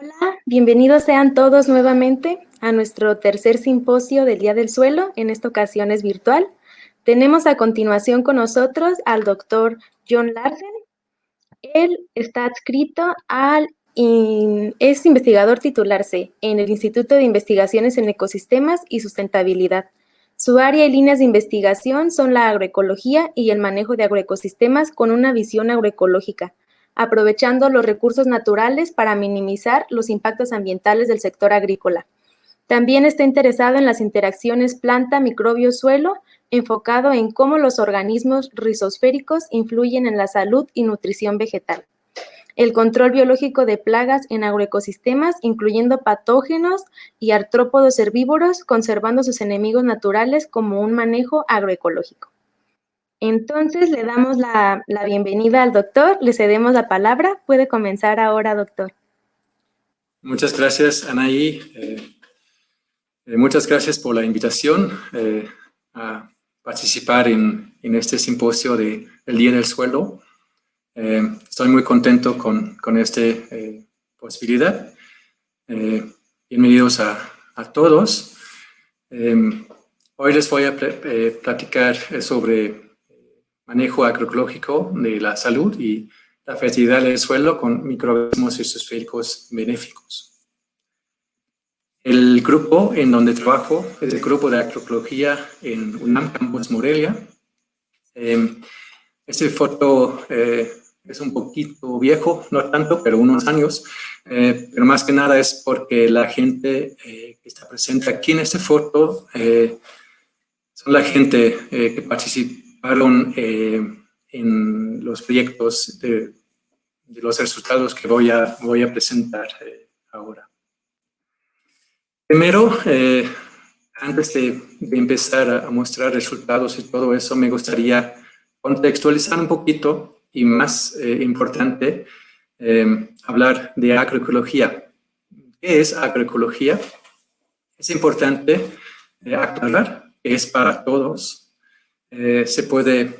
Hola, bienvenidos sean todos nuevamente a nuestro tercer simposio del Día del Suelo, en esta ocasión es virtual. Tenemos a continuación con nosotros al doctor John Larsen. Él está adscrito es investigador titular C en el Instituto de Investigaciones en Ecosistemas y Sustentabilidad. Su área y líneas de investigación son la agroecología y el manejo de agroecosistemas con una visión agroecológica, aprovechando los recursos naturales para minimizar los impactos ambientales del sector agrícola. También está interesado en las interacciones planta-microbio-suelo, enfocado en cómo los organismos rizosféricos influyen en la salud y nutrición vegetal. El control biológico de plagas en agroecosistemas, incluyendo patógenos y artrópodos herbívoros, conservando sus enemigos naturales como un manejo agroecológico. Entonces, le damos la bienvenida al doctor, le cedemos la palabra. Puede comenzar ahora, doctor. Muchas gracias, Anaí. Muchas gracias por la invitación a participar en este simposio del Día del Suelo. Estoy muy contento con esta posibilidad. Bienvenidos a todos. Hoy les voy a platicar sobre manejo agroecológico de la salud y la fertilidad del suelo con microorganismos rizosféricos benéficos. El grupo en donde trabajo es el grupo de agroecología en UNAM Campus Morelia. Esta foto es un poquito viejo, no tanto, pero unos años, pero más que nada es porque la gente que está presente aquí en esta foto son la gente que participaron en los proyectos de los resultados que voy a presentar ahora. Primero, antes de empezar a mostrar resultados y todo eso, me gustaría contextualizar un poquito y más importante, hablar de agroecología. ¿Qué es agroecología? Es importante aclarar que es para todos. Se puede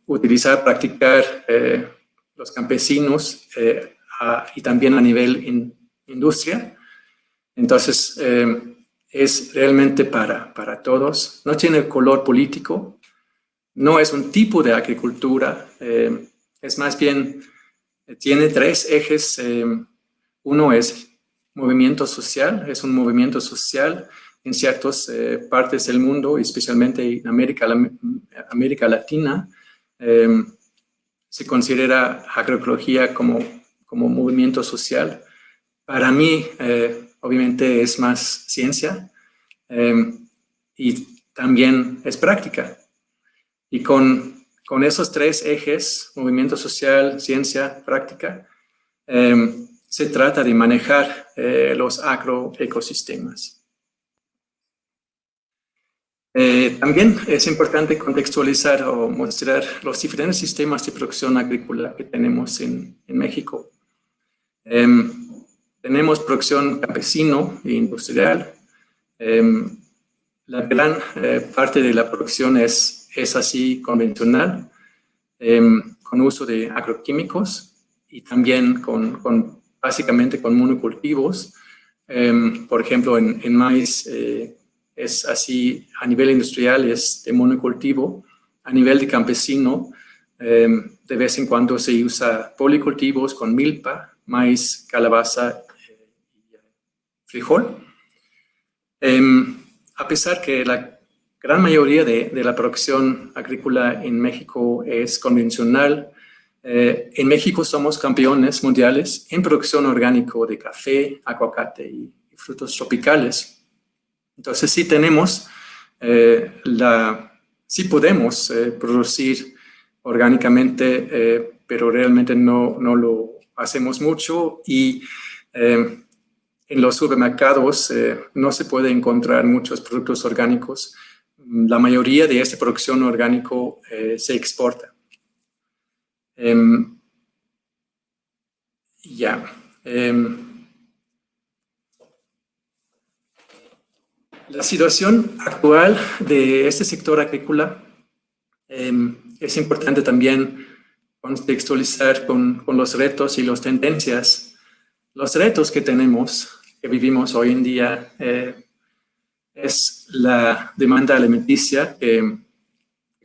utilizar, practicar los campesinos y también a nivel industria. Entonces, es realmente para todos. No tiene color político, no es un tipo de agricultura, es más bien, tiene tres ejes. Uno es movimiento social, es un movimiento social en ciertas partes del mundo, especialmente en América Latina. Se considera agroecología como movimiento social. Para mí, obviamente es más ciencia y también es práctica. Y con esos tres ejes, movimiento social, ciencia, práctica, se trata de manejar los agroecosistemas. También es importante contextualizar o mostrar los diferentes sistemas de producción agrícola que tenemos en México. Tenemos producción campesino e industrial. La gran parte de la producción es así convencional, con uso de agroquímicos y también básicamente con monocultivos. Por ejemplo, en maíz es así, a nivel industrial es de monocultivo. A nivel de campesino, de vez en cuando se usa policultivos con milpa, maíz, calabaza y frijol. A pesar que la gran mayoría de la producción agrícola en México es convencional, en México somos campeones mundiales en producción orgánica de café, aguacate y frutos tropicales. Entonces sí tenemos, sí podemos producir orgánicamente, pero realmente no lo hacemos mucho y en los supermercados no se puede encontrar muchos productos orgánicos. La mayoría de esta producción orgánica se exporta. La situación actual de este sector agrícola es importante también contextualizar con los retos y las tendencias Los retos que tenemos, que vivimos hoy en día, es la demanda alimenticia,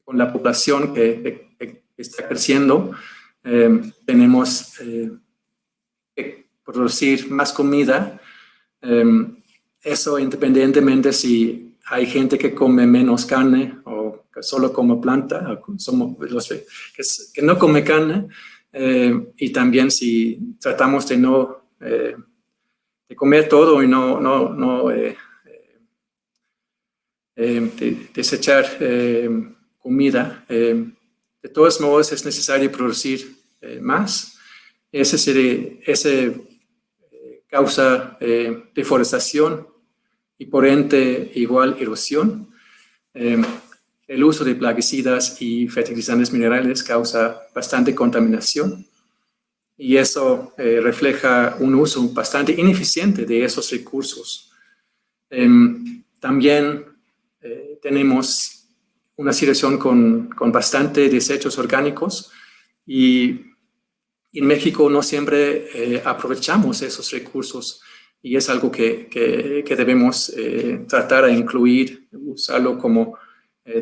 con la población que está creciendo, tenemos que producir más comida. Eso independientemente si hay gente que come menos carne o que solo come planta, o somos los que no come carne, y también si tratamos de no de comer todo y no desechar comida. De todos modos es necesario producir más. Ese causa deforestación y por ende igual erosión. El uso de plaguicidas y fertilizantes minerales causa bastante contaminación y eso refleja un uso bastante ineficiente de esos recursos. También tenemos una situación con bastante desechos orgánicos y en México no siempre aprovechamos esos recursos y es algo que debemos tratar de incluir, usarlo como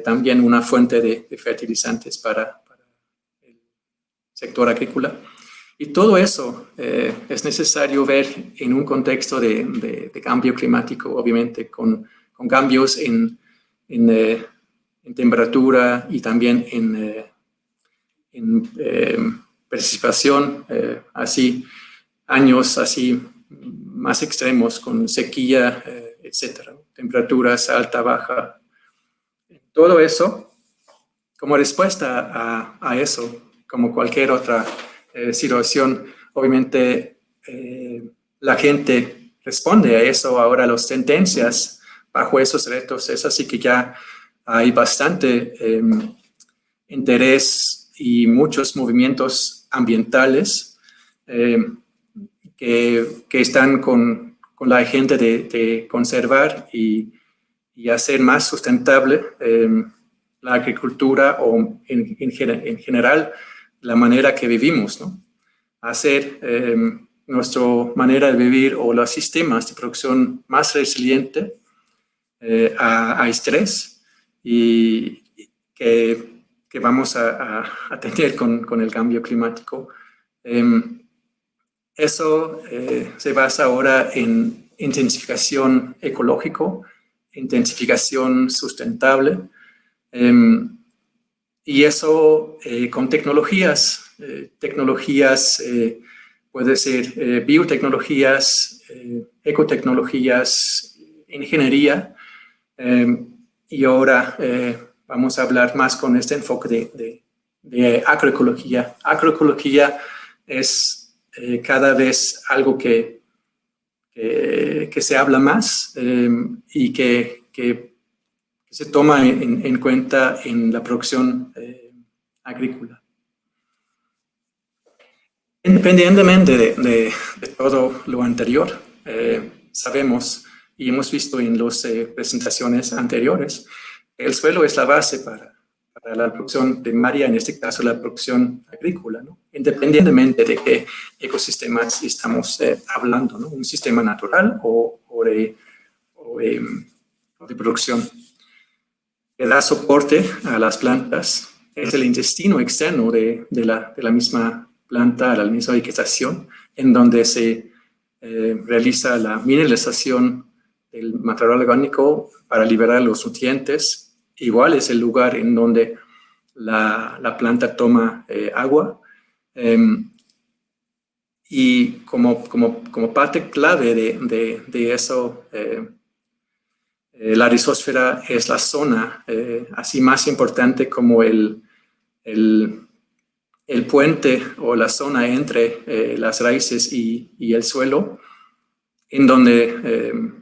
también una fuente de fertilizantes para el sector agrícola. Y todo eso es necesario ver en un contexto de cambio climático, obviamente, con cambios en temperatura y también en precipitación, así años así más extremos con sequía, etcétera, temperaturas alta, baja. Todo eso, como respuesta a eso, como cualquier otra situación, obviamente la gente responde a eso. Ahora las tendencias bajo esos retos es así que ya hay bastante interés y muchos movimientos ambientales que están con la agenda de conservar y hacer más sustentable la agricultura o en general la manera que vivimos, ¿no? Hacer nuestra manera de vivir o los sistemas de producción más resiliente a estrés y que vamos a tener con el cambio climático. Eso se basa ahora en intensificación ecológico, intensificación sustentable, y eso con tecnologías puede ser biotecnologías, ecotecnologías, ingeniería, y ahora vamos a hablar más con este enfoque de agroecología. Agroecología es cada vez algo que se habla más y que se toma en cuenta en la producción agrícola. Independientemente de todo lo anterior, sabemos y hemos visto en las presentaciones anteriores, el suelo es la base para la producción primaria, en este caso la producción agrícola, ¿no? Independientemente de qué ecosistemas estamos hablando, ¿no? Un sistema natural o de producción. Que da soporte a las plantas es el intestino externo de la misma planta, la misma vegetación, en donde se realiza la mineralización del material orgánico para liberar los nutrientes. Igual es el lugar en donde la planta toma agua. Y como parte clave de eso, la rizósfera es la zona así más importante como el puente o la zona entre las raíces y el suelo, en donde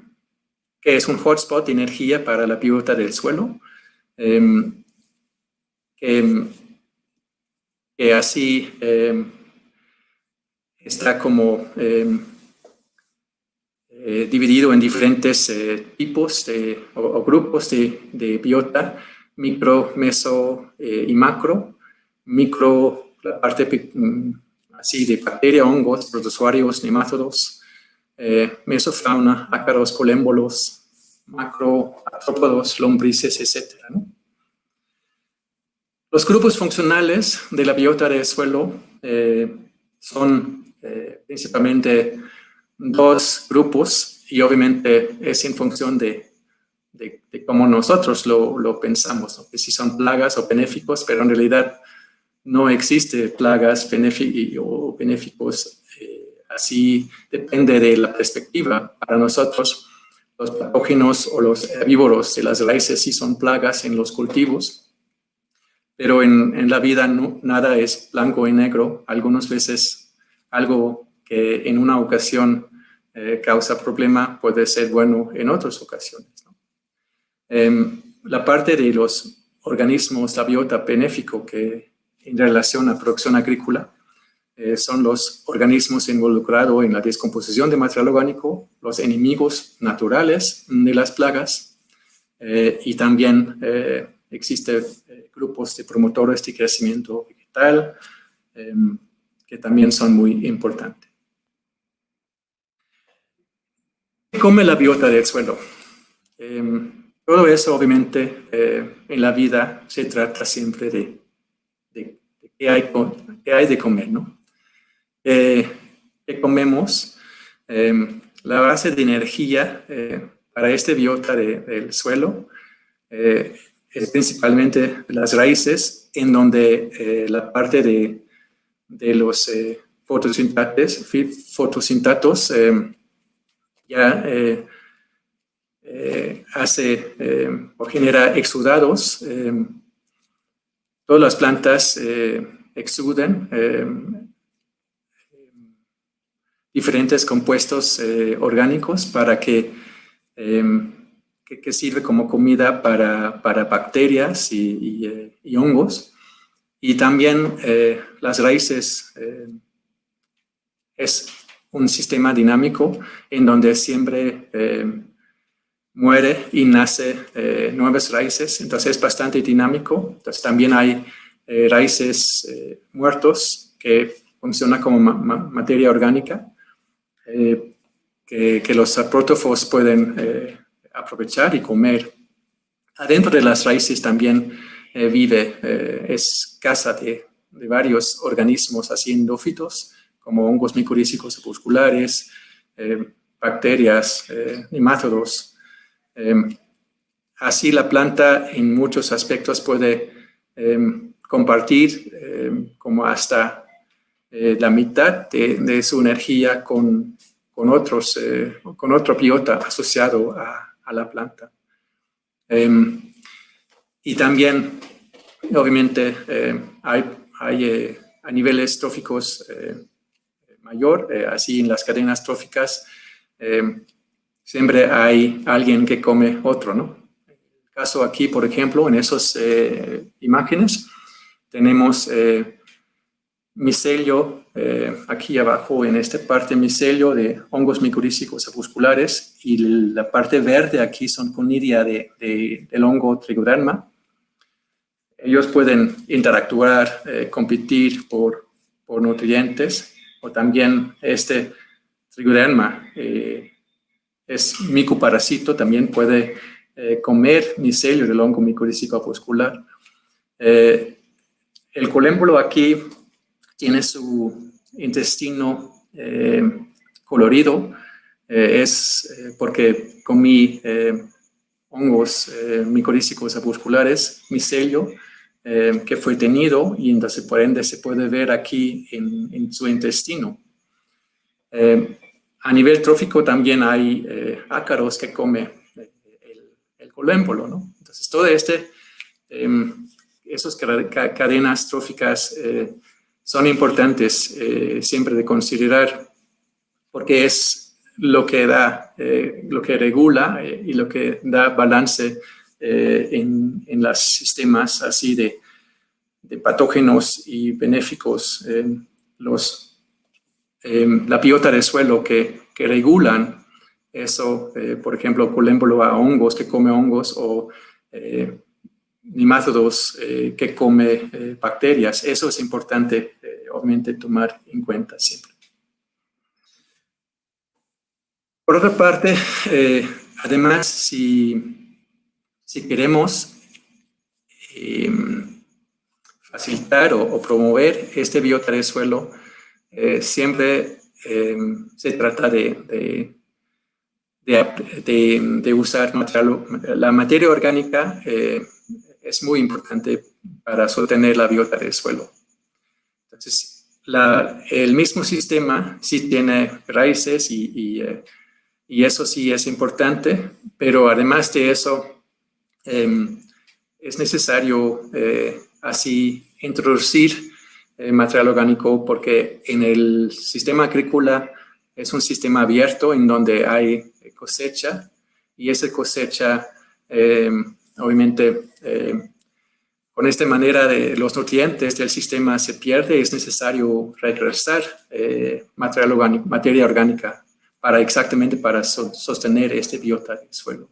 que es un hotspot de energía para la biota del suelo, que así está como dividido en diferentes tipos o grupos de biota, micro, meso y macro. Micro, la parte así de bacterias, hongos, protozoarios, nemátodos, mesofauna, ácaros, colémbolos, macroartrópodos, lombrices, etc., ¿no? Los grupos funcionales de la biota del suelo son principalmente dos grupos, y obviamente es en función de cómo nosotros lo pensamos, ¿no? Que si son plagas o benéficos, pero en realidad no existe plagas o benéficos, así depende de la perspectiva. Para nosotros, los patógenos o los herbívoros de las raíces sí son plagas en los cultivos, pero en la vida nada es blanco y negro. Algunas veces algo que en una ocasión causa problema puede ser bueno en otras ocasiones, ¿no? La parte de los organismos, la biota benéfico que en relación a producción agrícola son los organismos involucrados en la descomposición de material orgánico, los enemigos naturales de las plagas, y también existen grupos de promotores de crecimiento vegetal que también son muy importantes. ¿Qué come la biota del suelo? Todo eso, obviamente, en la vida se trata siempre de qué hay de comer, ¿no? ¿Qué comemos? La base de energía para este biota del suelo es principalmente las raíces, en donde la parte de los fotosintatos ya hace o genera exudados. Todas las plantas exuden diferentes compuestos orgánicos para que sirve como comida para bacterias y hongos. Y también las raíces es un sistema dinámico en donde siempre muere y nace nuevas raíces. Entonces es bastante dinámico. Entonces también hay raíces muertos que funcionan como materia orgánica que los saprótofos pueden aprovechar y comer. Adentro de las raíces también es casa de varios organismos así endófitos, como hongos micorrízicos opusculares, bacterias, nemátodos. Así la planta en muchos aspectos puede compartir como hasta la mitad de su energía con otro biota asociado a la planta. Y también, obviamente, hay a niveles tróficos mayor, así en las cadenas tróficas, siempre hay alguien que come otro, ¿no? En el caso aquí, por ejemplo, en esas imágenes, tenemos micelio, aquí abajo en esta parte micelio de hongos micorrízicos opusculares, y la parte verde aquí son conidia del hongo Trigoderma. Ellos pueden interactuar, competir por nutrientes, o también este Trigoderma es micoparásito, también puede comer micelio del hongo micorrízico opuscular. El colémbolo aquí tiene su intestino colorido, es porque comí hongos micorrízicos opusculares, micelio, que fue tenido, y entonces por ende se puede ver aquí en su intestino. A nivel trófico también hay ácaros que come el colémbolo, ¿no? Entonces todo esas cadenas tróficas son importantes siempre de considerar, porque es lo que da, lo que regula y lo que da balance en los sistemas así de patógenos y benéficos, la biota del suelo que regulan eso, por ejemplo, colémbolo a hongos, que come hongos, o nematodos que come bacterias. Eso es importante, obviamente, tomar en cuenta siempre. Por otra parte, además, si queremos facilitar o promover este biota de suelo, siempre se trata de usar la materia orgánica. Es muy importante para sostener la biota del suelo. Entonces, el mismo sistema sí tiene raíces y eso sí es importante, pero además de eso, es necesario así introducir material orgánico, porque en el sistema agrícola es un sistema abierto en donde hay cosecha, y esa cosecha obviamente con esta manera de los nutrientes del sistema se pierde. Es necesario regresar material orgánico, materia orgánica exactamente para sostener este biota del suelo.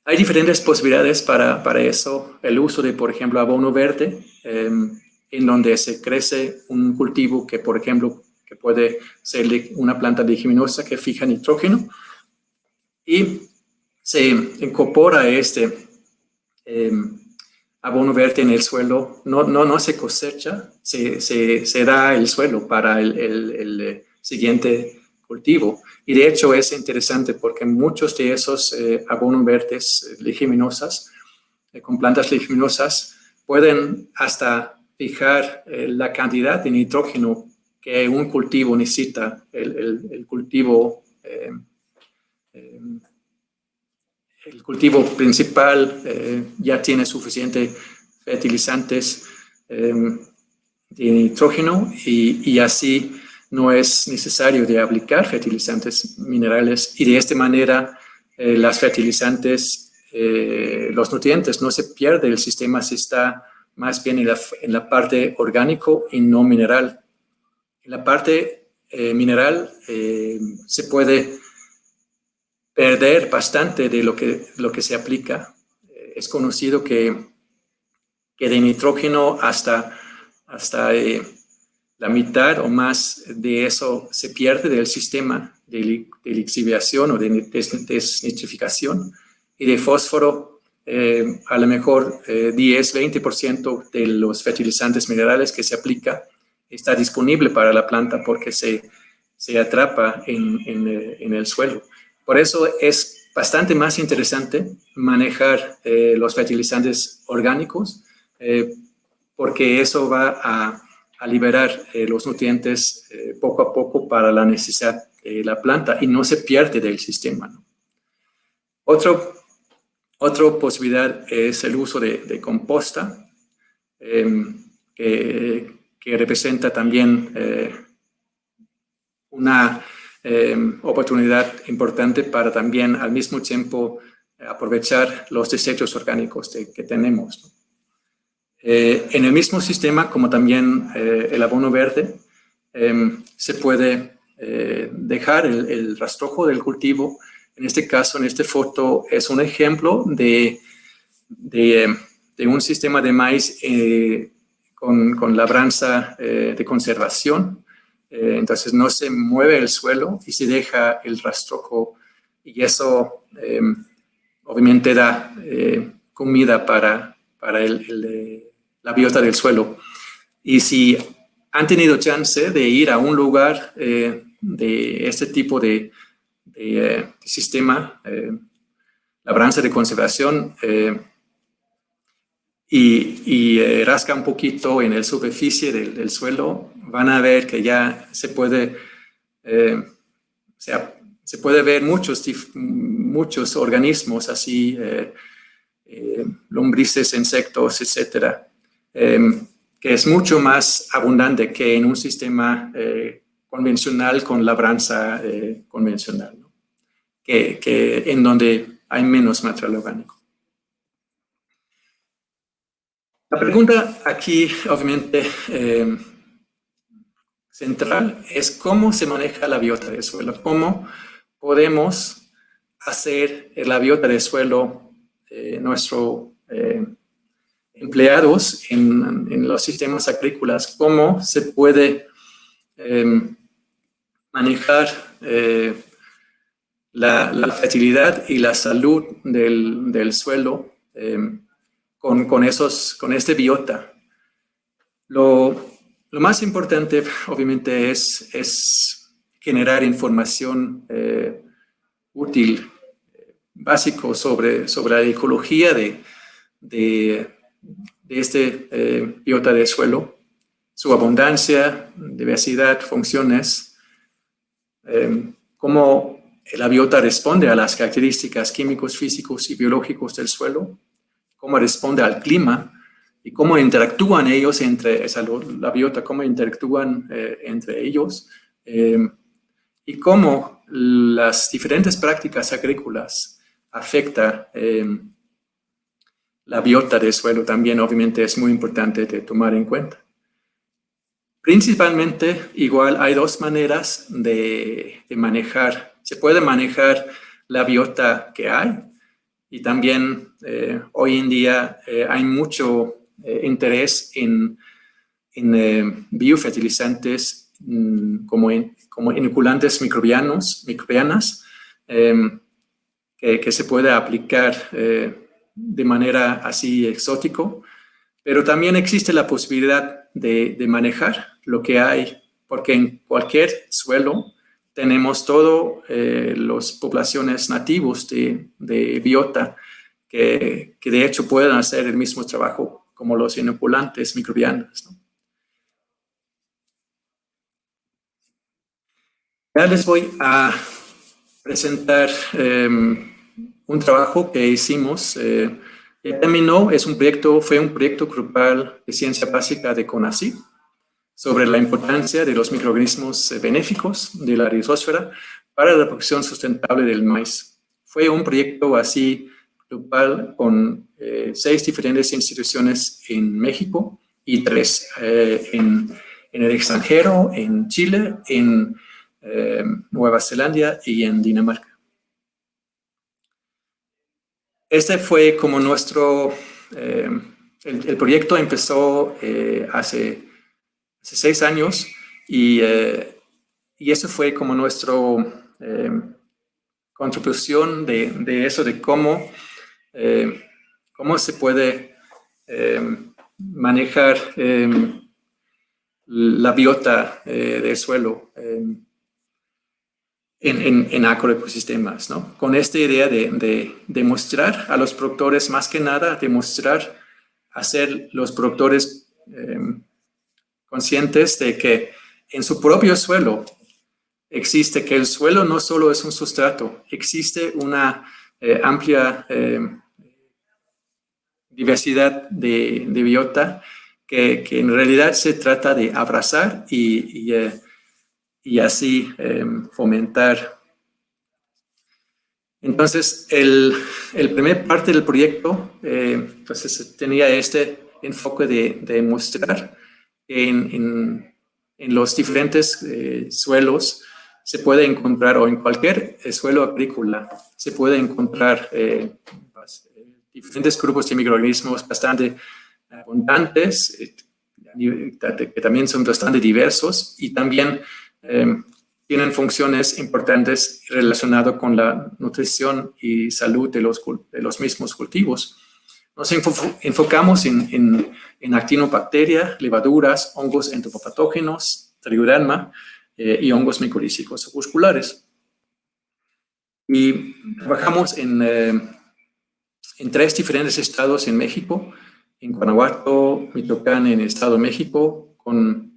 Hay diferentes posibilidades para eso. El uso de, por ejemplo, abono verde, en donde se crece un cultivo que, por ejemplo, que puede ser una planta leguminosa que fija nitrógeno, y se incorpora este abono verde en el suelo. No se cosecha, se da el suelo para el siguiente cultivo. Y de hecho es interesante porque muchos de esos abonos verdes leguminosas, con plantas leguminosas, pueden hasta fijar la cantidad de nitrógeno que un cultivo necesita. El cultivo principal ya tiene suficiente fertilizantes de nitrógeno, y así no es necesario de aplicar fertilizantes minerales, y de esta manera los fertilizantes, los nutrientes no se pierden, el sistema se está más bien en la parte orgánico y no mineral. En la parte mineral se puede perder bastante de lo que se aplica. Es conocido que de nitrógeno hasta la mitad o más de eso se pierde del sistema de lixiviación o de desnitrificación, y de fósforo a lo mejor 10-20% de los fertilizantes minerales que se aplica está disponible para la planta porque se atrapa en el suelo. Por eso es bastante más interesante manejar los fertilizantes orgánicos, porque eso va a liberar los nutrientes poco a poco para la necesidad de la planta, y no se pierde del sistema, ¿no? Otra posibilidad es el uso de composta, que representa también una oportunidad importante para también al mismo tiempo aprovechar los desechos orgánicos que tenemos, ¿no? En el mismo sistema, como también el abono verde, se puede dejar el rastrojo del cultivo. En este caso, en esta foto, es un ejemplo de un sistema de maíz con labranza de conservación. Entonces no se mueve el suelo y se deja el rastrojo, y eso obviamente da comida para la biota del suelo. Y si han tenido chance de ir a un lugar de este tipo de sistema, labranza de conservación, y rasca un poquito en la superficie del suelo, van a ver que ya se puede ver muchos organismos así, lombrices, insectos, etcétera, que es mucho más abundante que en un sistema convencional con labranza convencional, ¿no? que en donde hay menos material orgánico. La pregunta aquí, obviamente, central es cómo se maneja la biota del suelo, cómo podemos hacer la biota del suelo nuestros empleados en los sistemas agrícolas, cómo se puede manejar la fertilidad y la salud del suelo con este biota. Lo más importante, obviamente, es generar información útil, básico sobre la ecología de este biota de suelo, su abundancia, diversidad, funciones, cómo la biota responde a las características químicos, físicos y biológicos del suelo, cómo responde al clima y cómo interactúan ellos la biota, cómo interactúan entre ellos y cómo las diferentes prácticas agrícolas afectan la biota del suelo. También obviamente es muy importante de tomar en cuenta. Principalmente, igual hay dos maneras de manejar. Se puede manejar la biota que hay y también hoy en día hay mucho interés en biofertilizantes como inoculantes microbianas que se puede aplicar de manera así exótico, pero también existe la posibilidad de manejar lo que hay, porque en cualquier suelo tenemos todas las poblaciones nativos de biota que de hecho pueden hacer el mismo trabajo como los inoculantes microbianos, ¿no? Ya les voy a presentar un trabajo que hicimos. Ya terminó, fue un proyecto grupal de ciencia básica de CONACYT sobre la importancia de los microorganismos benéficos de la rizósfera para la producción sustentable del maíz. Fue un proyecto así grupal con 6 diferentes instituciones en México y 3 en el extranjero, en Chile, en Nueva Zelanda y en Dinamarca. Este fue como nuestro, el proyecto empezó hace 6 años y eso fue como nuestra contribución de eso, de cómo se puede manejar la biota del suelo en agroecosistemas, ¿no? Con esta idea de demostrar a los productores, más que nada, hacer los productores conscientes de que en su propio suelo existe, que el suelo no solo es un sustrato, existe una amplia diversidad de biota que en realidad se trata de abrazar y así fomentar. Entonces, el primer parte del proyecto entonces tenía este enfoque de mostrar que en los diferentes suelos se puede encontrar, o en cualquier suelo agrícola, se puede encontrar diferentes grupos de microorganismos bastante abundantes, que también son bastante diversos y también tienen funciones importantes relacionadas con la nutrición y salud de los mismos cultivos. Nos enfocamos en actinobacteria, levaduras, hongos entomopatógenos, trigoderma y hongos micorrízicos opusculares. Y trabajamos en 3 diferentes estados en México, en Guanajuato, Michoacán, en el Estado de México, con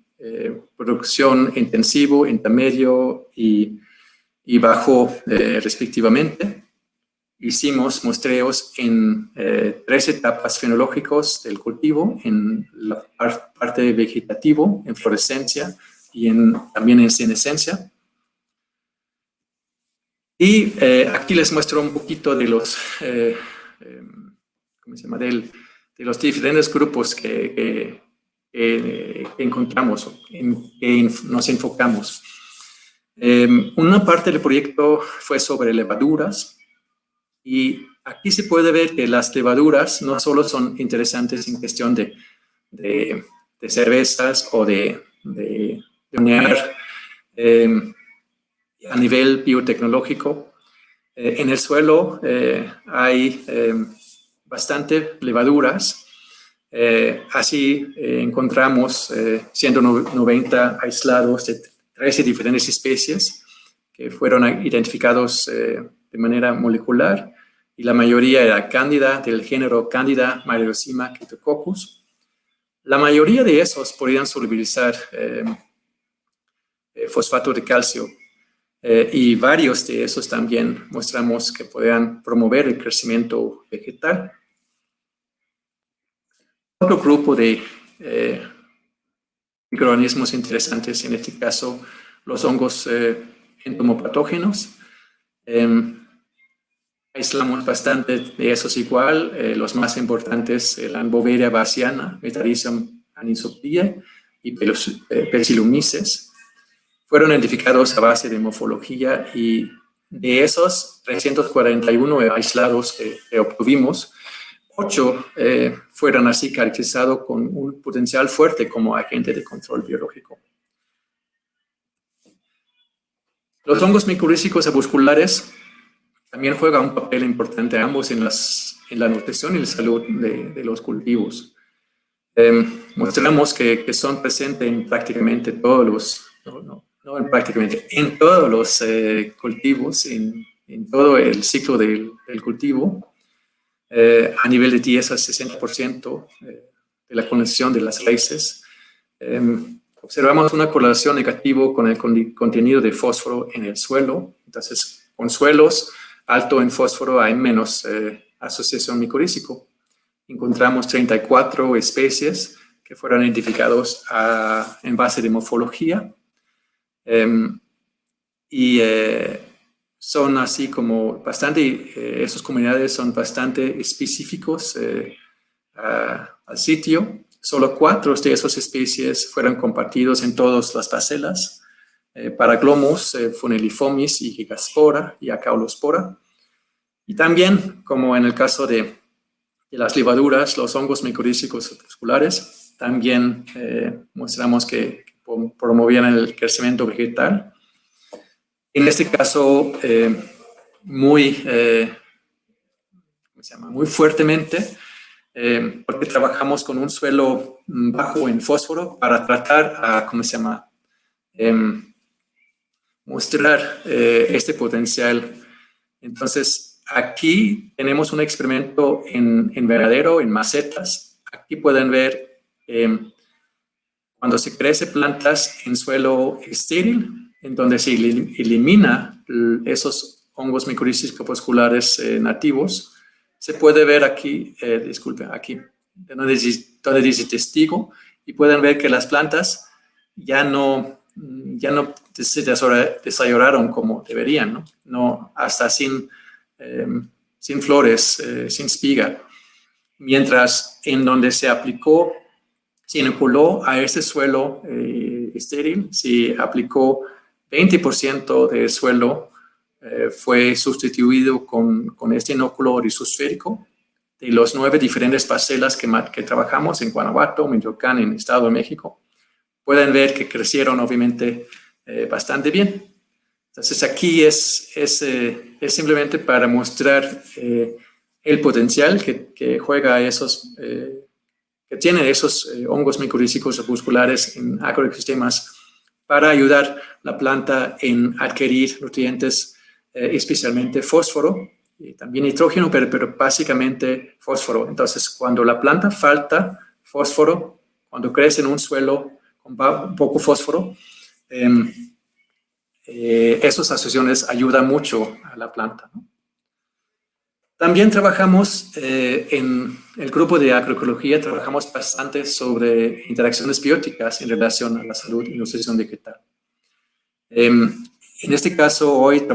producción intensivo, intermedio y bajo respectivamente. Hicimos muestreos en 3 etapas fenológicos del cultivo, en la parte vegetativo, en florescencia y también en senescencia. Y aquí les muestro un poquito de los, ¿cómo se llama? De los diferentes grupos que encontramos, que nos enfocamos. Una parte del proyecto fue sobre levaduras y aquí se puede ver que las levaduras no solo son interesantes en cuestión de cervezas o de hornear a nivel biotecnológico. En el suelo hay bastante levaduras. Así encontramos 190 aislados de 13 diferentes especies que fueron identificados de manera molecular, y la mayoría era cándida, del género Candida malleosima Cryptococcus. La mayoría de esos podrían solubilizar fosfato de calcio, y varios de esos también mostramos que podrían promover el crecimiento vegetal. Otro grupo de microorganismos interesantes, en este caso los hongos entomopatógenos. Aislamos bastante de esos igual, los más importantes, la Boveria bassiana, Metarhizium anisopliae y Bacillomyces. Fueron identificados a base de morfología, y de esos 341 aislados que obtuvimos, 8 fueron así caracterizados con un potencial fuerte como agente de control biológico. Los hongos micorrízicos avusculares también juegan un papel importante, ambos en la nutrición y la salud de los cultivos. Mostramos que son presentes en prácticamente todos los, en todos los cultivos, en todo el ciclo del cultivo. A nivel de 10 a 60% de la conexión de las raíces. Observamos una correlación negativa con el contenido de fósforo en el suelo. Entonces, con suelos alto en fósforo hay menos asociación micorrízico. Encontramos 34 especies que fueron identificados en base de morfología. Son así como bastante, esas comunidades son bastante específicos al sitio. Solo 4 de esas especies fueron compartidos en todas las parcelas. Paraglomus, Funeliformis y Gigaspora y Acaulospora. Y también, como en el caso de las levaduras, los hongos micorrízicos opusculares, también mostramos que promovían el crecimiento vegetal. En este caso, muy fuertemente, porque trabajamos con un suelo bajo en fósforo para tratar mostrar este potencial. Entonces, aquí tenemos un experimento en invernadero, en macetas. Aquí pueden ver cuando se crecen plantas en suelo estéril, en donde se elimina esos hongos micorrízicos opusculares nativos. Se puede ver aquí, aquí, donde dice testigo, y pueden ver que las plantas ya no se desarrollaron como deberían, ¿no? Hasta sin flores, sin espiga. Mientras en donde se inoculó a este suelo estéril, se aplicó 20% del suelo, fue sustituido con este inóculo rizosférico de los 9 diferentes parcelas que trabajamos en Guanajuato, Michoacán, en el Estado de México. Pueden ver que crecieron obviamente bastante bien. Entonces aquí es simplemente para mostrar el potencial que juega que tienen esos hongos micorrízicos opusculares en agroecosistemas para ayudar a la planta en adquirir nutrientes, especialmente fósforo, y también nitrógeno, pero básicamente fósforo. Entonces, cuando la planta falta fósforo, cuando crece en un suelo con poco fósforo, esas asociaciones ayudan mucho a la planta, ¿no? También trabajamos en el grupo de agroecología, trabajamos bastante sobre interacciones bióticas en relación a la salud y nutrición vegetal. En este caso, hoy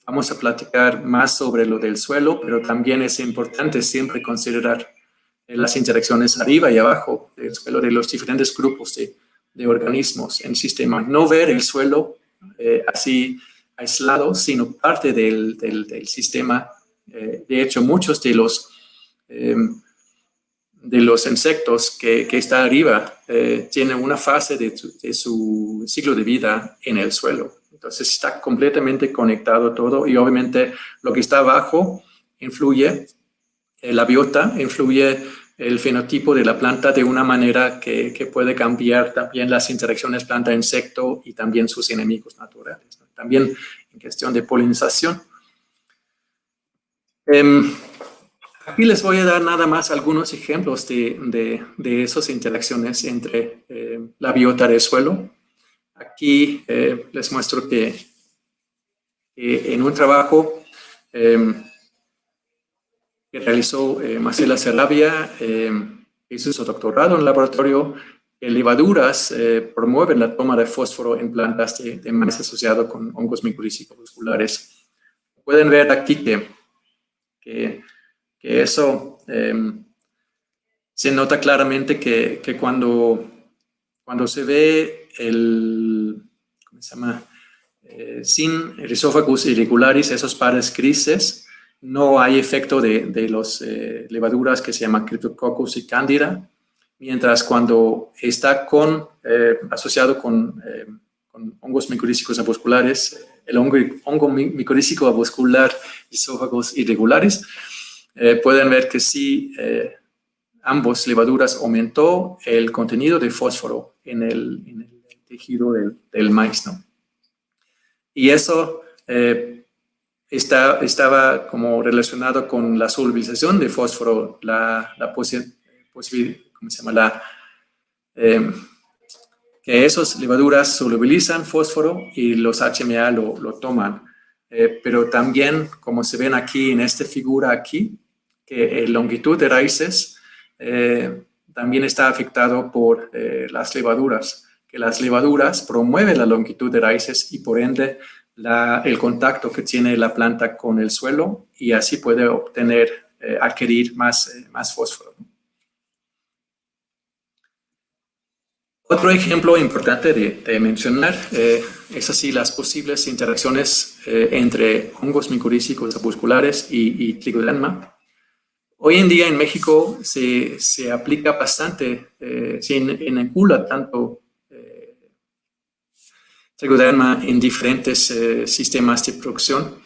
vamos a platicar más sobre lo del suelo, pero también es importante siempre considerar las interacciones arriba y abajo del suelo de los diferentes grupos de organismos en el sistema. No ver el suelo así aislado, sino parte del sistema De hecho, muchos de los insectos que está arriba tienen una fase de su ciclo de vida en el suelo. Entonces está completamente conectado todo y obviamente lo que está abajo influye, la biota influye el fenotipo de la planta de una manera que puede cambiar también las interacciones planta-insecto y también sus enemigos naturales, ¿no? También en cuestión de polinización. Aquí les voy a dar nada más algunos ejemplos de esas interacciones entre la biota del suelo. Aquí les muestro que en un trabajo que realizó Marcela Sarabia, hizo su doctorado en el laboratorio, levaduras promueven la toma de fósforo en plantas de maíz asociado con hongos micorrízicos vasculares. Pueden ver aquí que eso se nota claramente que cuando se ve ¿cómo se llama? Sin Rhizophagus irregularis, esos pares grises, no hay efecto de los levaduras que se llaman Cryptococcus y Candida, mientras cuando está asociado con hongos micorrízicos avasculares, el hongo micorrízico avascular Rhizophagus irregularis, pueden ver que sí, ambos levaduras aumentó el contenido de fósforo en el tejido del maíz, ¿no? Y eso estaba como relacionado con la solubilización de fósforo, ¿cómo se llama? Que esas levaduras solubilizan fósforo y los HMA lo toman. Pero también, como se ven aquí en esta figura aquí, que la longitud de raíces también está afectado por las levaduras, que las levaduras promueven la longitud de raíces y por ende el contacto que tiene la planta con el suelo y así puede adquirir más fósforo. Otro ejemplo importante de mencionar es así las posibles interacciones entre hongos micorrízicos avasculares y trigoderma. Hoy en día en México se aplica bastante, se inocula tanto trigoderma en diferentes sistemas de producción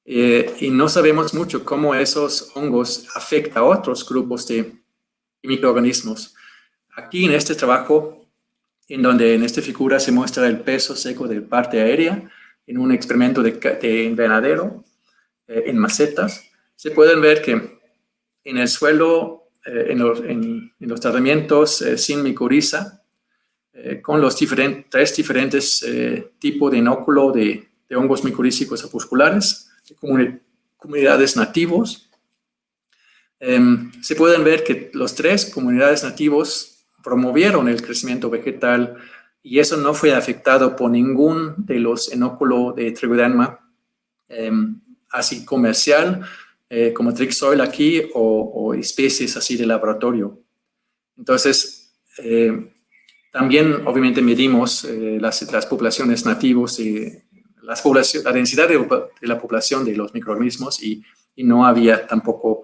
y no sabemos mucho cómo esos hongos afectan a otros grupos de microorganismos. Aquí en este trabajo, en donde en esta figura se muestra el peso seco de parte aérea en un experimento de invernadero en macetas, se pueden ver que en el suelo, en los tratamientos sin micoriza, con los tres diferentes tipos de inóculo de hongos micorrízicos avasculares, de comunidades nativos, se pueden ver que los tres comunidades nativos promovieron el crecimiento vegetal y eso no fue afectado por ningún de los inóculos de trigoderma, así comercial, como Trixoil aquí, o especies así de laboratorio. Entonces, también obviamente medimos las poblaciones nativos, la densidad de la población de los microorganismos y no había tampoco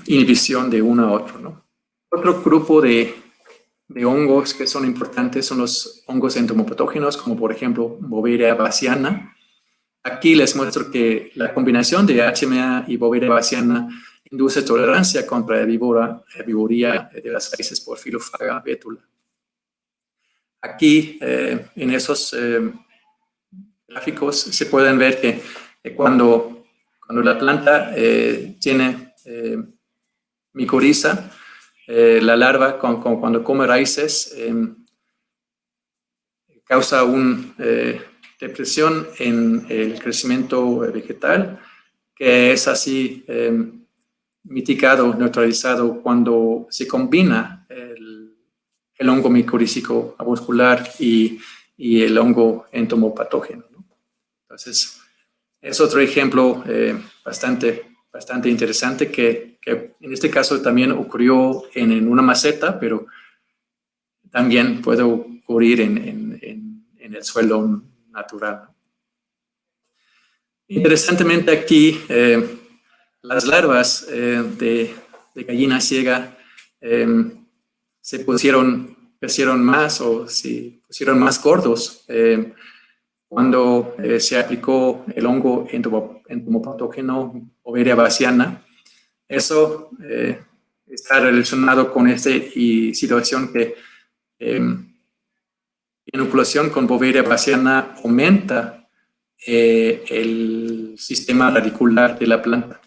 inhibición de uno a otro, ¿no? Otro grupo de hongos que son importantes son los hongos entomopatógenos, como por ejemplo Boveria bassiana. Aquí les muestro que la combinación de HMA y Boveria bassiana induce tolerancia contra herbivoría de las raíces por Filofaga betula. Aquí en esos gráficos se pueden ver que cuando la planta tiene micoriza, la larva cuando come raíces causa una depresión en el crecimiento vegetal que es así mitigado, neutralizado cuando se combina el hongo micorrízico avascular y el hongo entomopatógeno, ¿no? Entonces, es otro ejemplo bastante interesante que en este caso también ocurrió en una maceta, pero también puede ocurrir en el suelo natural. Interesantemente aquí, las larvas de gallina ciega crecieron más o se pusieron más gordos cuando se aplicó el hongo entomopatógeno Boveria bassiana. Eso está relacionado con esta situación que inoculación con Boveria bassiana aumenta el sistema radicular de la planta.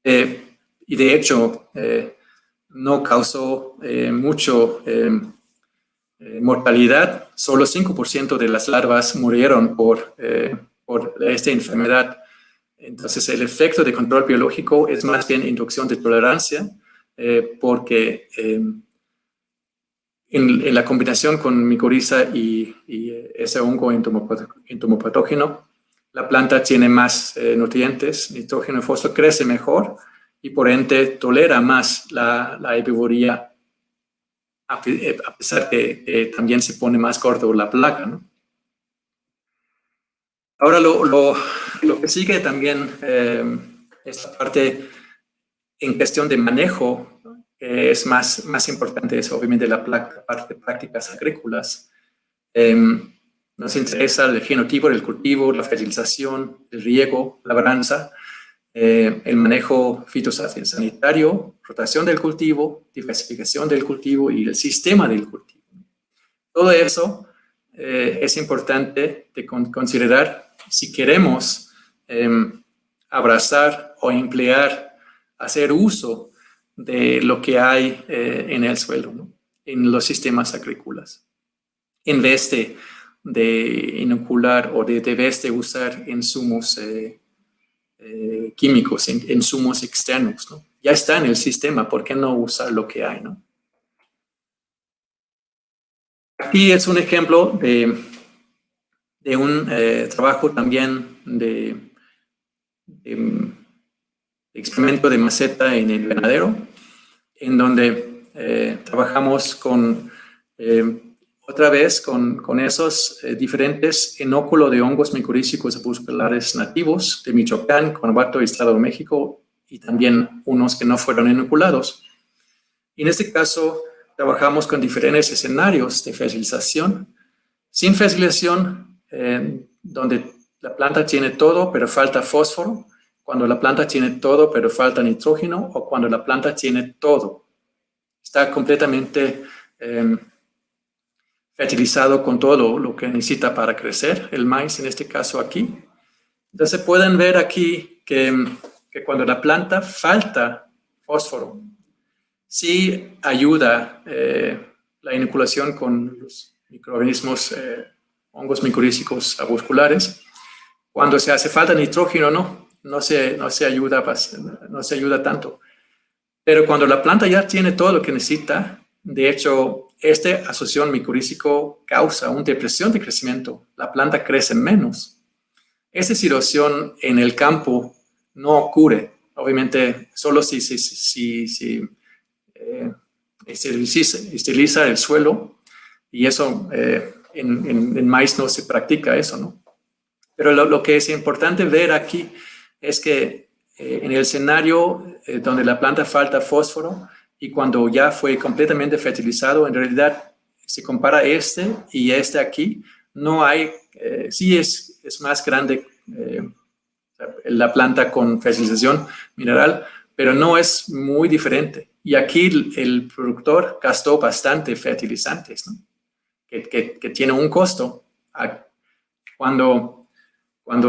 Y de hecho, no causó mucho mortalidad. Solo 5% de las larvas murieron por esta enfermedad. Entonces, el efecto de control biológico es más bien inducción de tolerancia, porque en la combinación con micoriza y ese hongo entomopatógeno, la planta tiene más nutrientes, nitrógeno y fósforo, crece mejor y por ende tolera más la herbívoría, a pesar que también se pone más gordo la plaga, ¿no? Ahora lo que sigue también es la parte en cuestión de manejo. Es más importante, es obviamente la parte de prácticas agrícolas. Nos interesa el genotipo del cultivo, la fertilización, el riego, labranza, el manejo fitosanitario, rotación del cultivo, diversificación del cultivo y el sistema del cultivo. Todo eso es importante de considerar si queremos abrazar o emplear, hacer uso de lo que hay en el suelo, ¿no? En los sistemas agrícolas, en vez de inocular o de vez de usar insumos químicos, insumos externos, ¿no? Ya está en el sistema, ¿por qué no usar lo que hay, ¿no? Aquí es un ejemplo de un trabajo también de experimento de maceta en el invernadero, en donde trabajamos con, otra vez, con esos diferentes inóculos de hongos micorrízicos opusculares nativos de Michoacán, Guanajuato y Estado de México, y también unos que no fueron inoculados. Y en este caso, trabajamos con diferentes escenarios de fertilización. Sin fertilización, donde la planta tiene todo, pero falta fósforo, cuando la planta tiene todo, pero falta nitrógeno, o cuando la planta tiene todo. Está completamente fertilizado con todo lo que necesita para crecer, el maíz en este caso aquí. Entonces pueden ver aquí que cuando la planta falta fósforo, sí ayuda la inoculación con los microorganismos, hongos micorrízicos avusculares. Cuando se hace falta nitrógeno, no se ayuda tanto. Pero cuando la planta ya tiene todo lo que necesita, de hecho, esta asociación micorrízico causa una depresión de crecimiento. La planta crece menos. Esa situación en el campo no ocurre. Obviamente, solo si esteriliza el suelo, y eso en maíz no se practica eso, ¿no? Pero lo que es importante ver aquí es que en el escenario donde la planta falta fósforo y cuando ya fue completamente fertilizado, en realidad se compara este y este aquí, no hay, sí es más grande la planta con fertilización mineral, pero no es muy diferente. Y aquí el productor gastó bastante fertilizantes, ¿no? que tiene un costo. Cuando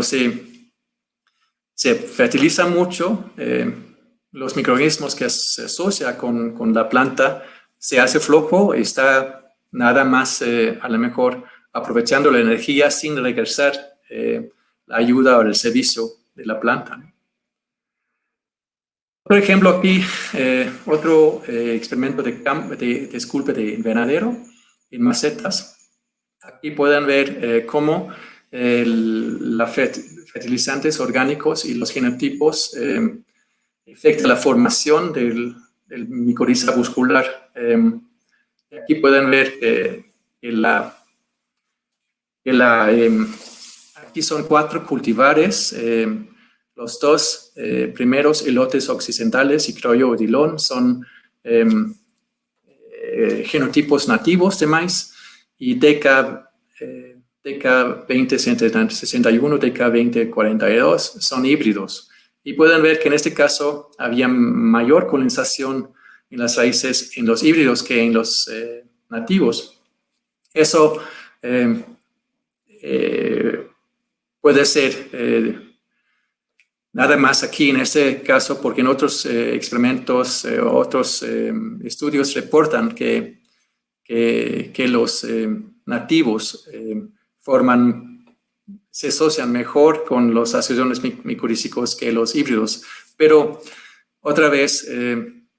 se fertiliza mucho, los microorganismos que se asocian con la planta se hace flojo, está nada más a lo mejor aprovechando la energía sin regresar la ayuda o el servicio de la planta, ¿no? Otro ejemplo aquí, otro experimento de disculpe de invernadero en macetas. Aquí pueden ver cómo los fertilizantes orgánicos y los genotipos afectan la formación del micoriza avuscular. Aquí pueden ver aquí son 4 cultivares. Los 2 primeros, elotes occidentales y criollo odilon, son genotipos nativos de maíz, y DK 2061, DK 2042 son híbridos. Y pueden ver que en este caso había mayor colonización en las raíces en los híbridos que en los nativos. Eso puede ser nada más aquí en este caso, porque en otros experimentos, otros estudios reportan que los nativos se asocian mejor con los asociaciones micorrízicos que los híbridos. Pero otra vez,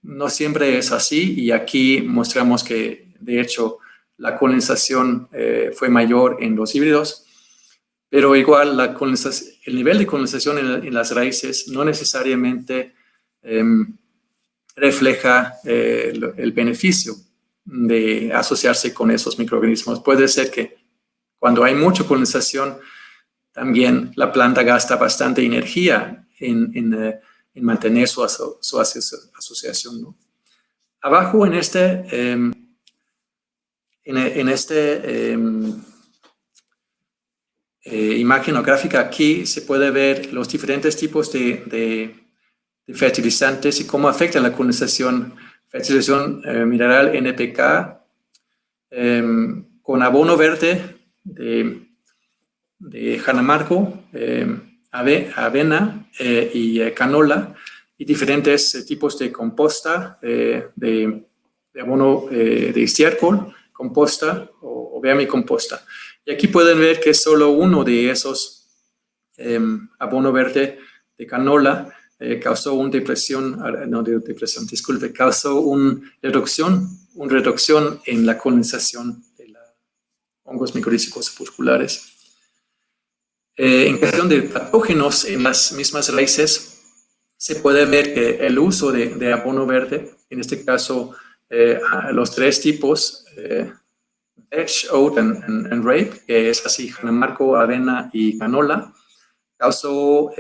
no siempre es así, y aquí mostramos que de hecho la colonización fue mayor en los híbridos, pero igual el nivel de colonización en las raíces no necesariamente refleja el beneficio de asociarse con esos microorganismos. Puede ser que cuando hay mucha colonización, también la planta gasta bastante energía en mantener su asociación, ¿no? Abajo en imagen o gráfica aquí se puede ver los diferentes tipos de fertilizantes y cómo afecta la colonización. Fertilización mineral NPK con abono verde de Janamarco, avena y canola, y diferentes tipos de composta, de abono de estiércol, composta o vermicomposta. Y aquí pueden ver que solo uno de esos abono verde de canola causó una reducción en la colonización de los hongos micorrízicos opusculares. En cuestión de patógenos en las mismas raíces, se puede ver que el uso de abono verde, en este caso los 3 tipos, vetch, oat and rape, que es así, Janamarco, avena y canola, causó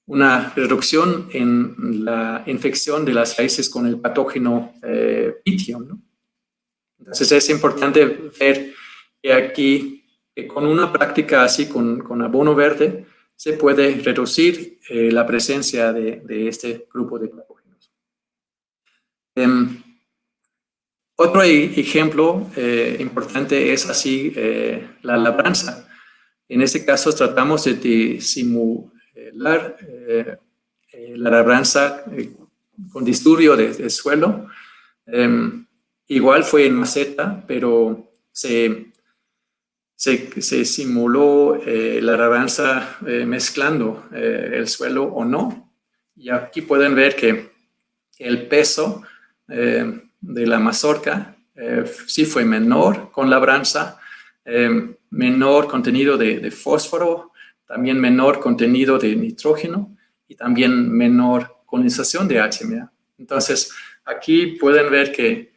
una reducción en la infección de las raíces con el patógeno Pythium, ¿no? Entonces es importante ver que aquí, con una práctica así, con abono verde, se puede reducir la presencia de este grupo de patógenos. Otro ejemplo importante es así la labranza. En este caso tratamos de simular la labranza con disturbio de suelo. Igual fue en maceta, pero se simuló la labranza mezclando el suelo o no. Y aquí pueden ver que el peso de la mazorca sí fue menor con labranza, menor contenido de fósforo, también menor contenido de nitrógeno y también menor colonización de HMA. Entonces, aquí pueden ver que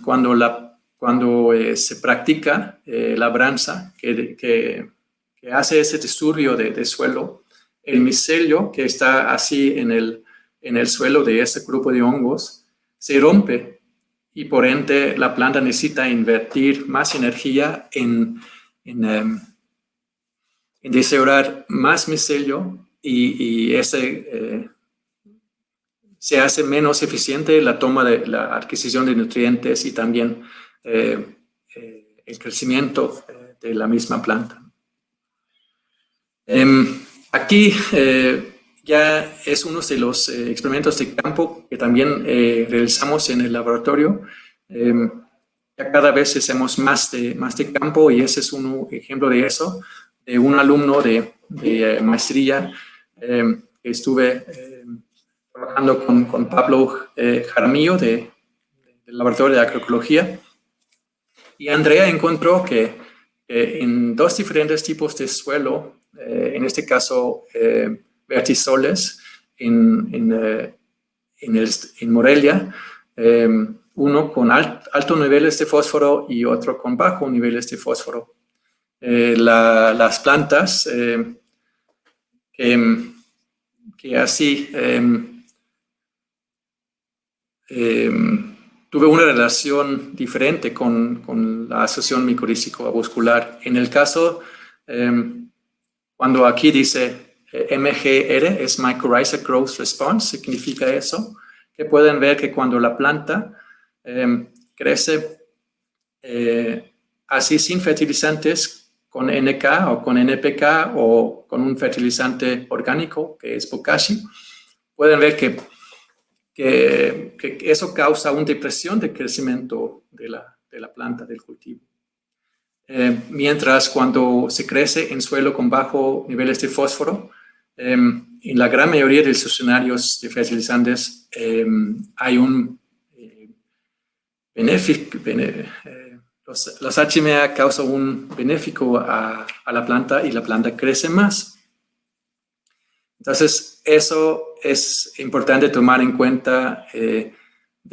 cuando se practica labranza, que hace ese disturbio de suelo, el micelio que está así en el suelo de ese grupo de hongos se rompe, y por ende la planta necesita invertir más energía en desarrollar más micelio, y se hace menos eficiente la toma de la adquisición de nutrientes y también el crecimiento de la misma planta. Aquí ya es uno de los experimentos de campo que también realizamos en el laboratorio. Ya cada vez hacemos más de campo, y ese es un ejemplo de eso, de un alumno de maestría que estuve trabajando con Pablo Jaramillo del Laboratorio de Agroecología. Y Andrea encontró que en 2 diferentes tipos de suelo, en este caso vertisoles en Morelia, uno con altos niveles de fósforo y otro con bajos niveles de fósforo. las plantas que así tuve una relación diferente con la asociación micorrízico-arbuscular. En el caso, cuando aquí dice MGR, es Mycorrhiza Growth Response, significa eso, que pueden ver que cuando la planta crece así sin fertilizantes, con NK o con NPK o con un fertilizante orgánico, que es Bokashi, pueden ver que eso causa una depresión de crecimiento de la planta, del cultivo. Mientras cuando se crece en suelo con bajos niveles de fósforo, en la gran mayoría de los escenarios de fertilizantes hay un benéfico, los HMA causan un benéfico a la planta y la planta crece más. Entonces, eso es importante tomar en cuenta de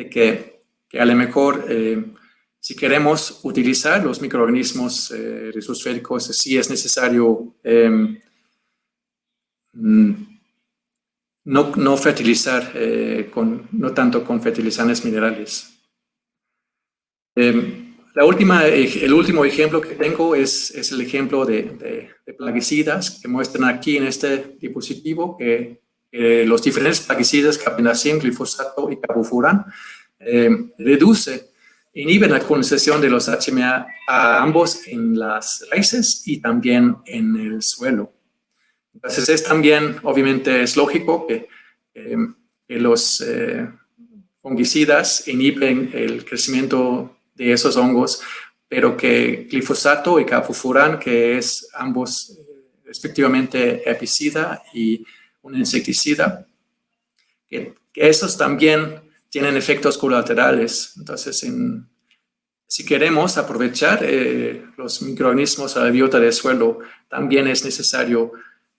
que a lo mejor si queremos utilizar los microorganismos rizosféricos, sí es necesario no fertilizar no tanto con fertilizantes minerales. El último ejemplo que tengo es el ejemplo de plaguicidas que muestran aquí en este diapositivo que los diferentes plaguicidas, carbendazim, glifosato y carbofuran, inhiben la colonización de los HMA a ambos en las raíces y también en el suelo. Entonces es también, obviamente es lógico que los fungicidas inhiben el crecimiento de esos hongos, pero que glifosato y carbofuran, que es ambos respectivamente herbicida y un insecticida, que esos también tienen efectos colaterales. Entonces, si queremos aprovechar los microorganismos a la biota del suelo, también es necesario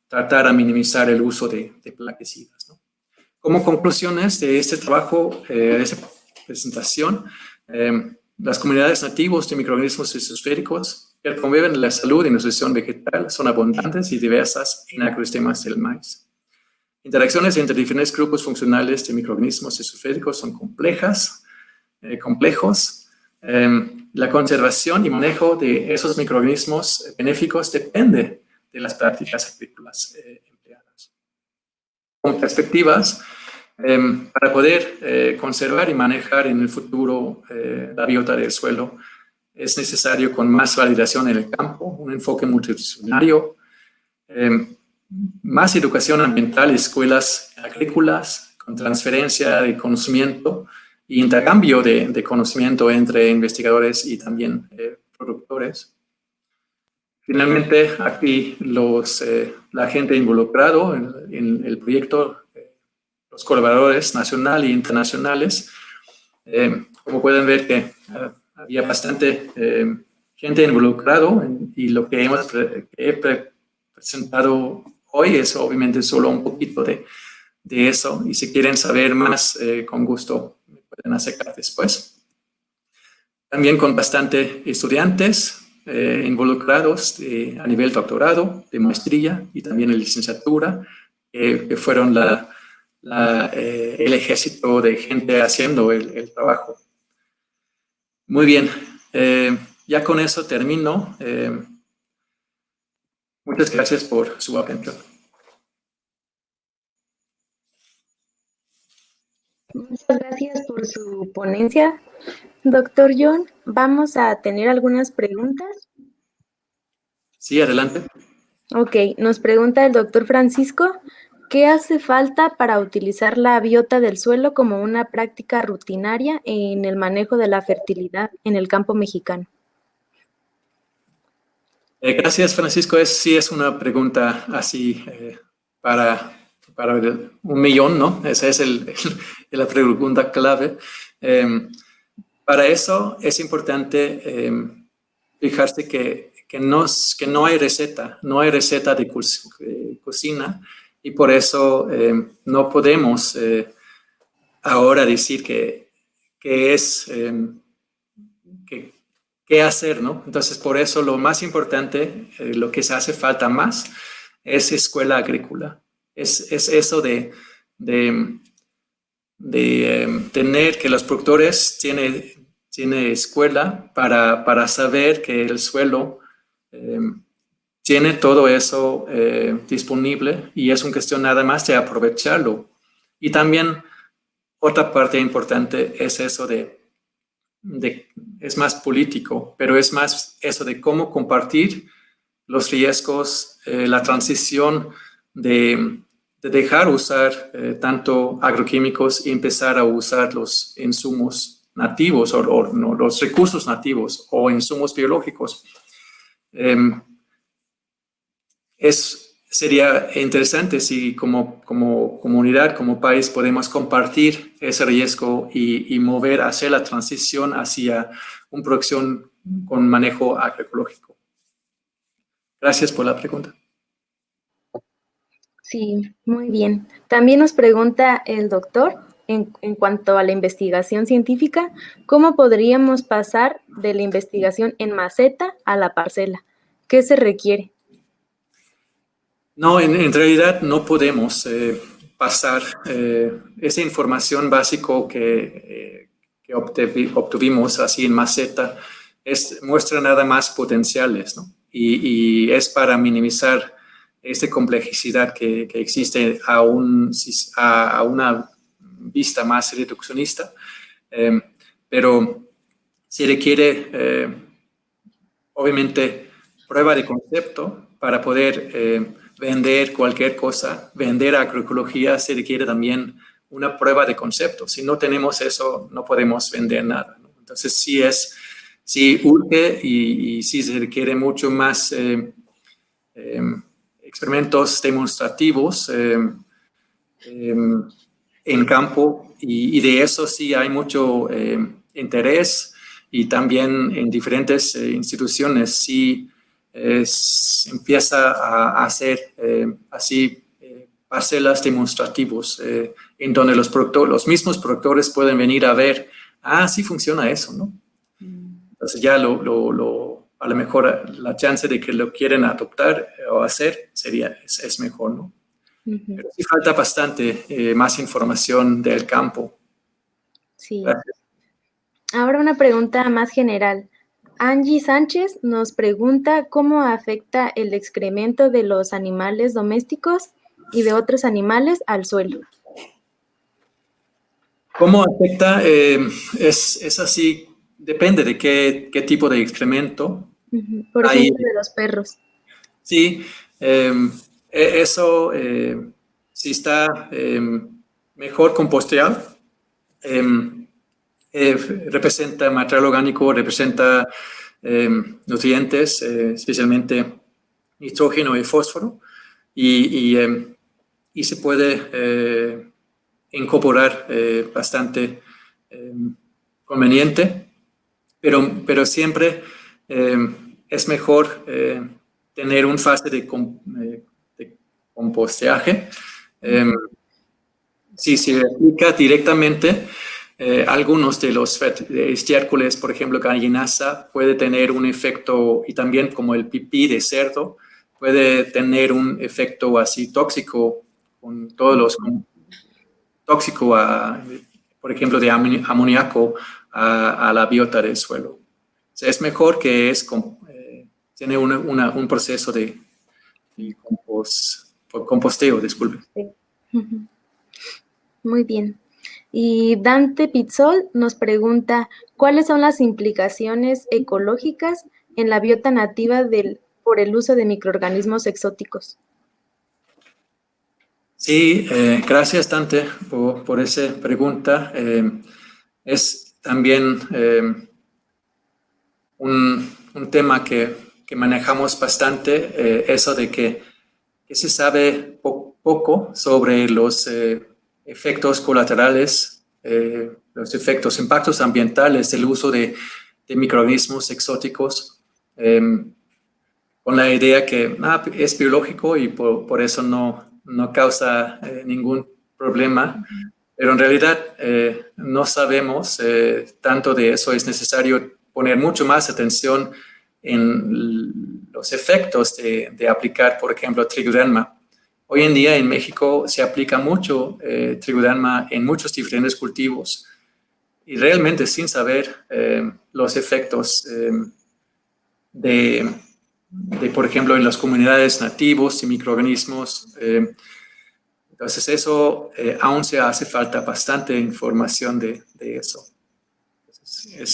tratar de minimizar el uso de plaguicidas, ¿no? Como conclusiones de este trabajo, de esta presentación, las comunidades nativas de microorganismos rizosféricos que promueven la salud y nutrición vegetal son abundantes y diversas en ecosistemas del maíz. Interacciones entre diferentes grupos funcionales de microorganismos rizosféricos son complejos. La conservación y manejo de esos microorganismos benéficos depende de las prácticas agrícolas empleadas. Con perspectivas, para poder conservar y manejar en el futuro la biota del suelo, es necesario con más validación en el campo, un enfoque multidisciplinario, más educación ambiental, escuelas agrícolas, con transferencia de conocimiento e intercambio de conocimiento entre investigadores y también productores. Finalmente, aquí la gente involucrado en el proyecto, los colaboradores nacionales e internacionales, como pueden ver que había bastante gente involucrado y lo que he presentado hoy es obviamente solo un poquito de eso, y si quieren saber más, con gusto me pueden acercar después. También con bastante estudiantes involucrados a nivel doctorado, de maestría y también de licenciatura, que fueron el ejército de gente haciendo el trabajo. Muy bien, ya con eso termino. Muchas gracias por su atención. Muchas gracias por su ponencia, doctor John. Vamos a tener algunas preguntas. Sí, adelante. Ok, nos pregunta el doctor Francisco, ¿qué hace falta para utilizar la biota del suelo como una práctica rutinaria en el manejo de la fertilidad en el campo mexicano? Gracias, Francisco. Sí es una pregunta así para un millón, ¿no? Esa es la pregunta clave. Para eso es importante fijarse que no hay receta de cocina, y por eso no podemos qué hacer, ¿no? Entonces, por eso lo más importante, lo que se hace falta más, es escuela agrícola. Es eso de tener que los productores tiene escuela para saber que el suelo tiene todo eso disponible y es una cuestión nada más de aprovecharlo. Y también otra parte importante es eso es más político, pero es más eso de cómo compartir los riesgos, la transición de dejar usar tanto agroquímicos y empezar a usar los insumos nativos o no, los recursos nativos o insumos biológicos. Sería interesante si como comunidad, como país, podemos compartir ese riesgo y mover hacia la transición hacia una producción con manejo agroecológico. Gracias por la pregunta. Sí, muy bien. También nos pregunta el doctor, en cuanto a la investigación científica, ¿cómo podríamos pasar de la investigación en maceta a la parcela? ¿Qué se requiere? No, en realidad no podemos pasar esa información básica que obtuvimos así en maceta, muestra nada más potenciales, ¿no? Y es para minimizar esta complejidad que existe a una vista más reduccionista, pero se requiere obviamente prueba de concepto para poder vender cualquier cosa, vender agroecología, se requiere también una prueba de concepto. Si no tenemos eso, no podemos vender nada, ¿no? Entonces, sí urge y sí se requiere mucho más experimentos demostrativos en campo y de eso sí hay mucho interés y también en diferentes instituciones sí empieza a hacer así parcelas demostrativos en donde los mismos productores pueden venir a ver, sí funciona eso, ¿no? Entonces ya a lo mejor la chance de que lo quieren adoptar o hacer es mejor, ¿no? Pero sí falta bastante más información del campo. Sí. Gracias. Ahora una pregunta más general. Angie Sánchez nos pregunta cómo afecta el excremento de los animales domésticos y de otros animales al suelo. ¿Cómo afecta? Es así, depende de qué tipo de excremento. Por ejemplo, de los perros. Sí, eso si está mejor composteado, representa material orgánico, representa nutrientes, especialmente nitrógeno y fósforo, y se puede incorporar bastante conveniente, pero siempre es mejor tener un fase de compostaje. Si se aplica directamente, algunos de los estiércoles, por ejemplo, gallinaza, puede tener un efecto, y también como el pipí de cerdo, puede tener un efecto así tóxico, con todos los tóxico, por ejemplo, de amoníaco a la biota del suelo. O sea, es mejor que tiene un proceso de composteo, disculpe. Sí. Muy bien. Y Dante Pizzol nos pregunta, ¿cuáles son las implicaciones ecológicas en la biota nativa por el uso de microorganismos exóticos? Sí, gracias Dante por esa pregunta. Es también un tema que manejamos bastante, eso de que se sabe poco sobre los efectos colaterales, los impactos ambientales del uso de microorganismos exóticos, con la idea que es biológico y por eso no causa ningún problema, pero en realidad no sabemos tanto de eso. Es necesario poner mucho más atención en los efectos de aplicar, por ejemplo, tricoderma. Hoy en día en México se aplica mucho tricoderma en muchos diferentes cultivos y realmente sin saber los efectos por ejemplo, en las comunidades nativos y microorganismos. Entonces, eso aún se hace falta bastante información de eso.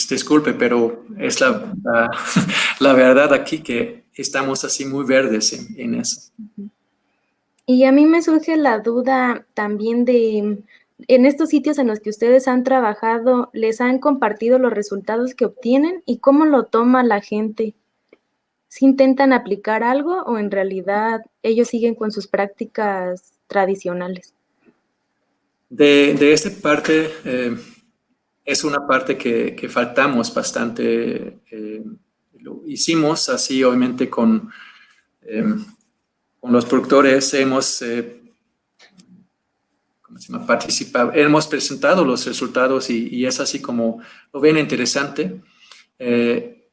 Disculpe, pero es la verdad aquí que estamos así muy verdes en eso. Y a mí me surge la duda también de, en estos sitios en los que ustedes han trabajado, ¿les han compartido los resultados que obtienen y cómo lo toma la gente? ¿Si intentan aplicar algo o en realidad ellos siguen con sus prácticas tradicionales? De esta parte, es una parte que faltamos bastante. Lo hicimos así, obviamente, con los productores. ¿Cómo se llama? Participado, hemos presentado los resultados y es así como lo ven interesante.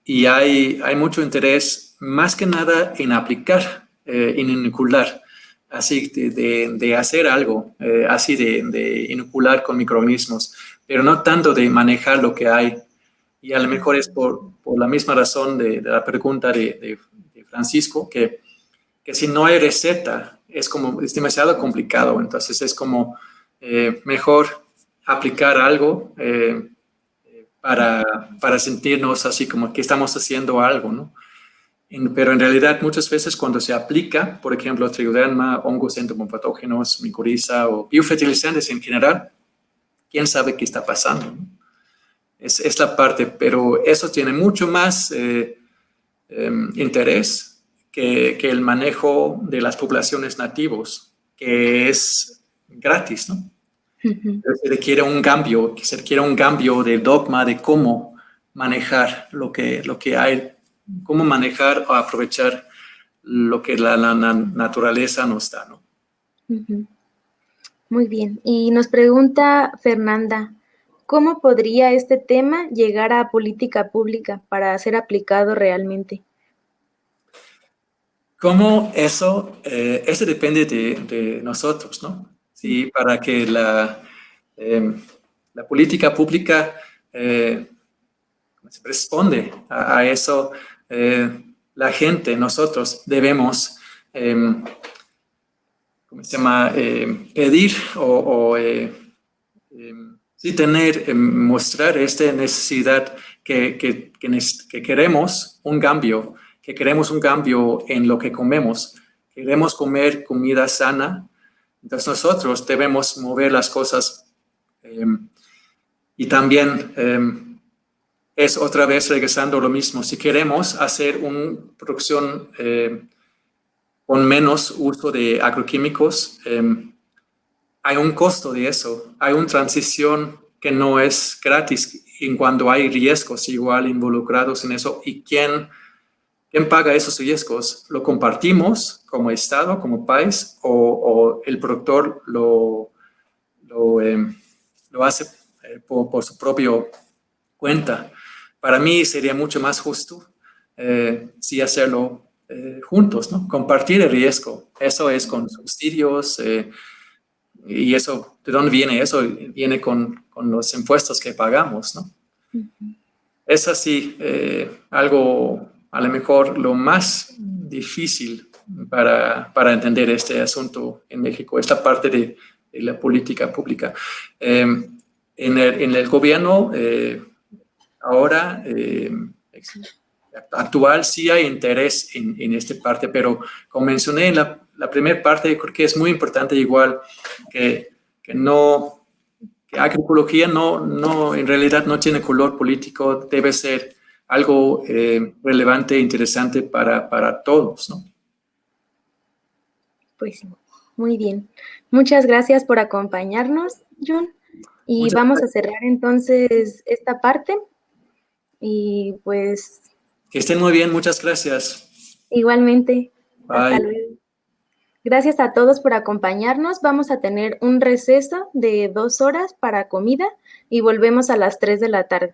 Y hay mucho interés, más que nada, en aplicar, en inocular, así de hacer algo, así de inocular con microorganismos, pero no tanto de manejar lo que hay. Y a lo mejor es por la misma razón de la pregunta de Francisco, que si no hay receta, es demasiado complicado. Entonces es como mejor aplicar algo para sentirnos así como que estamos haciendo algo, ¿no? Pero en realidad muchas veces cuando se aplica, por ejemplo, tricoderma, hongos entomopatógenos, micoriza o biofertilizantes en general, quién sabe qué está pasando, ¿no? Es la parte, pero eso tiene mucho más interés que el manejo de las poblaciones nativos, que es gratis, ¿no? Se requiere un cambio de dogma de cómo manejar lo que hay, cómo manejar o aprovechar lo que la naturaleza nos da, ¿no? Muy bien. Y nos pregunta Fernanda, ¿cómo podría este tema llegar a política pública para ser aplicado realmente? ¿Cómo eso depende de nosotros, ¿no? Sí, para que la política pública responde a eso, la gente, nosotros debemos, ¿cómo se llama? Pedir sí tener, mostrar esta necesidad que queremos un cambio, que queremos un cambio en lo que comemos, queremos comer comida sana, entonces nosotros debemos mover las cosas y también es otra vez regresando a lo mismo. Si queremos hacer una producción con menos uso de agroquímicos, hay un costo de eso. Hay una transición que no es gratis en cuando hay riesgos igual involucrados en eso. ¿Y quién paga esos riesgos? ¿Lo compartimos como Estado, como país, o el productor lo hace por su propia cuenta? Para mí sería mucho más justo sí hacerlo juntos, ¿no? Compartir el riesgo. Eso es con subsidios y eso, ¿de dónde viene eso? Viene con los impuestos que pagamos, ¿no? Es así, algo a lo mejor lo más difícil para entender este asunto en México, esta parte de la política pública. En el gobierno ahora actual sí hay interés en esta parte, pero como mencioné en la primera parte, creo que es muy importante igual que agroecología en realidad no tiene color político, debe ser algo relevante e interesante para todos, ¿no? Pues sí, muy bien. Muchas gracias por acompañarnos, John. Y Muchas vamos a gracias. cerrar entonces esta parte. Y pues Que estén muy bien, muchas gracias. igualmente, hasta Bye. luego. Gracias a todos por acompañarnos. Vamos a tener un receso de 2 horas para comida y volvemos a las 3 de la tarde.